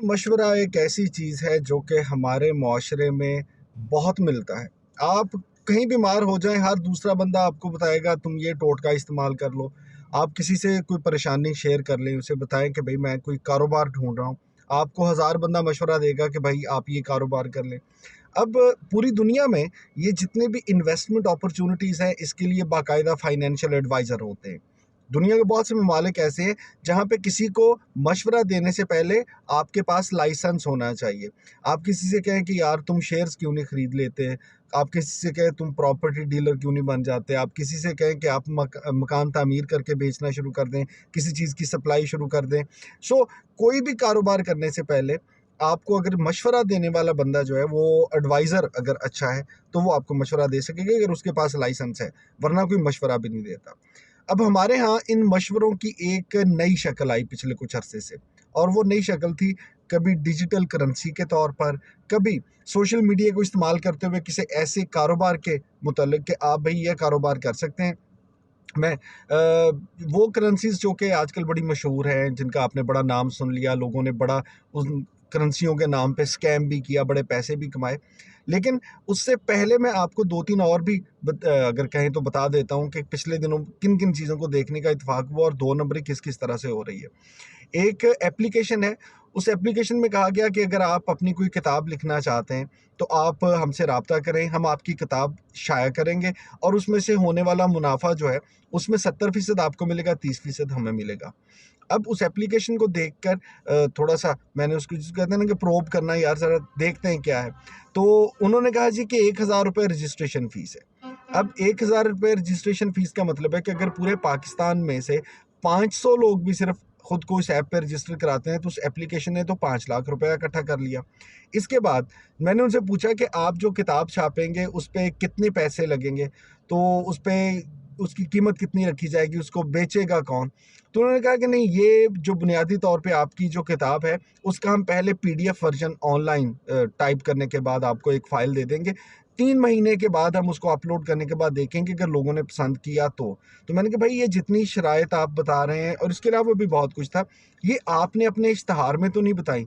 मशवरा एक ऐसी चीज़ है जो कि हमारे माशरे में बहुत मिलता है। आप कहीं बीमार हो जाएं, हर दूसरा बंदा आपको बताएगा तुम ये टोटका इस्तेमाल कर लो। आप किसी से कोई परेशानी शेयर कर लें, उसे बताएं कि भाई मैं कोई कारोबार ढूंढ रहा हूँ, आपको हज़ार बंदा मशवरा देगा कि भाई आप ये कारोबार कर लें। अब पूरी दुनिया में ये जितने भी इन्वेस्टमेंट अपॉर्चुनिटीज़ हैं, इसके लिए बाकायदा फाइनेंशियल एडवाइज़र होते हैं। दुनिया के बहुत से ममालिक ऐसे हैं जहाँ पे किसी को मशवरा देने से पहले आपके पास लाइसेंस होना चाहिए। आप किसी से कहें कि यार तुम शेयर्स क्यों नहीं खरीद लेते, आप किसी से कहें तुम प्रॉपर्टी डीलर क्यों नहीं बन जाते, आप किसी से कहें कि आप मकान तामीर करके बेचना शुरू कर दें, किसी चीज़ की सप्लाई शुरू कर दें। सो कोई भी कारोबार करने से पहले आपको अगर मशवरा देने वाला बंदा जो है, वो एडवाइज़र अगर अच्छा है तो वो आपको मशवरा दे सकेगा अगर उसके पास लाइसेंस है, वरना कोई मशवरा भी नहीं देता। अब हमारे यहाँ इन मशवरों की एक नई शक्ल आई पिछले कुछ अरसे से, और वो नई शक्ल थी कभी डिजिटल करेंसी के तौर पर, कभी सोशल मीडिया को इस्तेमाल करते हुए किसी ऐसे कारोबार के मुतल्लिक कि आप भाई ये कारोबार कर सकते हैं। मैं वो करेंसीज़ जो कि आजकल बड़ी मशहूर हैं, जिनका आपने बड़ा नाम सुन लिया, लोगों ने बड़ा उन करेंसियों के नाम पे स्कैम भी किया, बड़े पैसे भी कमाए। लेकिन उससे पहले मैं आपको 2-3 और भी अगर कहें तो बता देता हूँ कि पिछले दिनों किन-किन चीज़ों को देखने का इत्तेफ़ाक हुआ और 2 नंबरी किस-किस तरह से हो रही है। एक एप्लीकेशन है, उस एप्लीकेशन में कहा गया कि अगर आप अपनी कोई किताब लिखना चाहते हैं, तो आप हमसे राब्ता करें, हम आपकी किताब शाया करेंगे और उसमें से होने वाला मुनाफ़ा जो है, उसमें 70% आपको मिलेगा, 30% हमें मिलेगा। अब उस एप्लीकेशन को देखकर थोड़ा-सा मैंने उसको जिसको कहते हैं ना कि प्रोब करना, यार ज़रा देखते हैं क्या है। तो उन्होंने कहा जी कि ₹1000 रजिस्ट्रेशन फ़ीस है। अब ₹1000 रजिस्ट्रेशन फ़ीस का मतलब है कि अगर पूरे पाकिस्तान में से 500 लोग भी सिर्फ़ खुद को इस ऐप पे रजिस्टर कराते हैं, तो उस एप्लीकेशन ने तो 5 लाख रुपए इकट्ठा कर लिया। इसके बाद मैंने उनसे पूछा कि आप जो किताब छापेंगे, उस पे कितने पैसे लगेंगे? तो उस पे उसकी कीमत कितनी रखी जाएगी? उसको बेचेगा कौन? तो उन्होंने कहा कि नहीं, ये जो बुनियादी तौर पे आपकी जो किताब है, उसका हम पहले पीडीएफ वर्ज़न ऑनलाइन टाइप करने के बाद आपको एक फ़ाइल दे देंगे। 3 महीने के बाद हम उसको अपलोड करने के बाद देखेंगे अगर लोगों ने पसंद किया तो। तो मैंने कहा भाई ये जितनी शराइत आप बता रहे हैं और इसके अलावा भी बहुत कुछ था, ये आपने अपने इश्तिहार में तो नहीं बताई।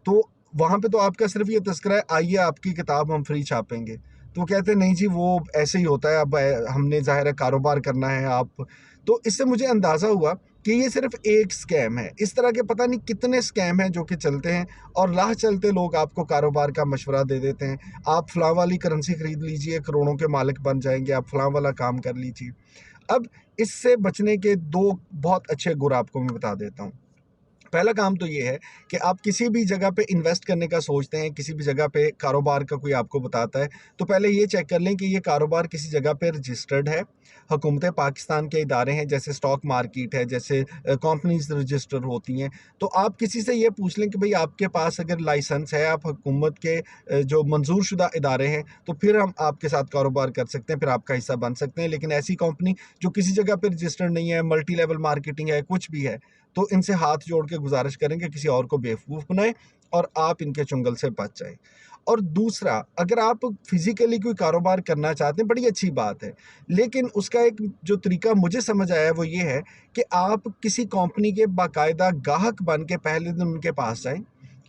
तो वहाँ पे तो आपका सिर्फ़ ये तज़किरा है, आइए आपकी किताब हम फ्री छापेंगे। तो वो कहते हैं नहीं जी, वो ऐसे ही होता है, अब हमने ज़ाहिर है कारोबार करना है आप। तो इससे मुझे अंदाज़ा हुआ कि ये सिर्फ़ एक स्कैम है। इस तरह के पता नहीं कितने स्कैम हैं जो कि चलते हैं और राह चलते लोग आपको कारोबार का मशवरा दे देते हैं। आप फ़लाँ वाली करेंसी खरीद लीजिए, करोड़ों के मालिक बन जाएँगे, आप फ़लाँ वाला काम कर लीजिए। अब इससे बचने के 2 बहुत अच्छे गुर आपको मैं बता देता हूँ। पहला काम तो ये है कि आप किसी भी जगह पे इन्वेस्ट करने का सोचते हैं, किसी भी जगह पे कारोबार का कोई आपको बताता है, तो पहले ये चेक कर लें कि ये कारोबार किसी जगह पे रजिस्टर्ड है। हुकूमत पाकिस्तान के इदारे हैं, जैसे स्टॉक मार्केट है, जैसे कंपनीज़ रजिस्टर होती हैं। तो आप किसी से ये पूछ लें कि भई आपके पास अगर लाइसेंस है, आप हुकूमत के जो मंज़ूर शुदा इदारे हैं, तो फिर हम आपके साथ कारोबार कर सकते हैं, फिर आपका हिस्सा बन सकते हैं। लेकिन ऐसी कंपनी जो किसी जगह पे रजिस्टर्ड नहीं है, मल्टी लेवल मार्केटिंग है, कुछ भी है, तो इनसे हाथ जोड़ के गुजारिश करेंगे किसी और को बेवकूफ़ बनाएं और आप इनके चुंगल से बच जाएं। और दूसरा, अगर आप फिजिकली कोई कारोबार करना चाहते हैं, बड़ी अच्छी बात है, लेकिन उसका एक जो तरीका मुझे समझ आया है वो ये है कि आप किसी कंपनी के बाकायदा गाहक बन के पहले दिन उनके पास जाएं,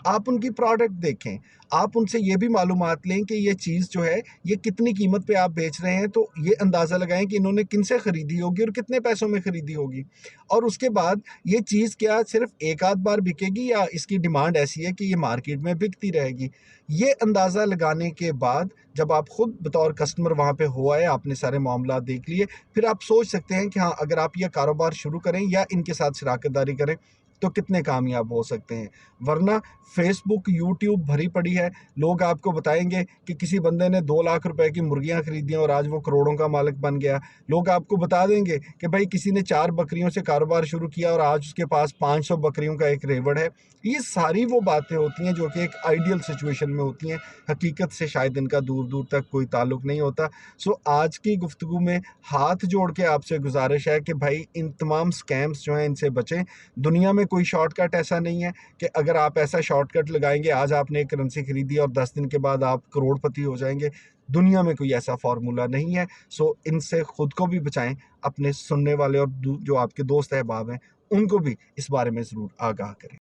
आप उनकी प्रोडक्ट देखें, आप उनसे ये भी मालूमात लें कि ये चीज़ जो है, ये कितनी कीमत पे आप बेच रहे हैं, तो ये अंदाज़ा लगाएं कि इन्होंने किनसे ख़रीदी होगी और कितने पैसों में ख़रीदी होगी। और उसके बाद ये चीज़ क्या सिर्फ़ एक आध बार बिकेगी या इसकी डिमांड ऐसी है कि ये मार्केट में बिकती रहेगी। ये अंदाज़ा लगाने के बाद जब आप खुद बतौर कस्टमर वहाँ पे हो आए, आपने सारे मामलात देख लिए, फिर आप सोच सकते हैं कि हाँ, अगर आप ये कारोबार शुरू करें या इनके साथ शराकत-दारी करें, तो कितने कामयाब हो सकते हैं। वरना फ़ेसबुक, यूट्यूब भरी पड़ी है, लोग आपको बताएँगे कि किसी बंदे ने 2 लाख रुपए की मुर्गियाँ खरीदी और आज वो करोड़ों का मालिक बन गया। लोग आपको बता देंगे कि भाई किसी ने 4 बकरियों से कारोबार शुरू किया और आज उसके पास 500 बकरियों का एक रेवड़ है। ये सारी वो बातें होती हैं जो कि एक आइडियल सिचुएशन में होती हैं, हकीकत से शायद इनका दूर-दूर तक कोई ताल्लुक नहीं होता। सो आज की गुफ्तगू में हाथ जोड़ के आपसे गुज़ारिश है कि भाई इन तमाम स्कैम्स जो हैं इनसे बचें। दुनिया में कोई शॉर्टकट ऐसा नहीं है कि अगर आप ऐसा शॉर्टकट लगाएँगे, आज आपने एक करेंसी खरीदी और 10 दिन के बाद आप करोड़पति हो जाएँगे। दुनिया में कोई ऐसा फ़ॉर्मूला नहीं है। सो इनसे खुद को भी बचाएँ, अपने सुनने वाले और जो आपके दोस्त अहबाब हैं, उनको भी इस बारे में ज़रूर आगाह करें।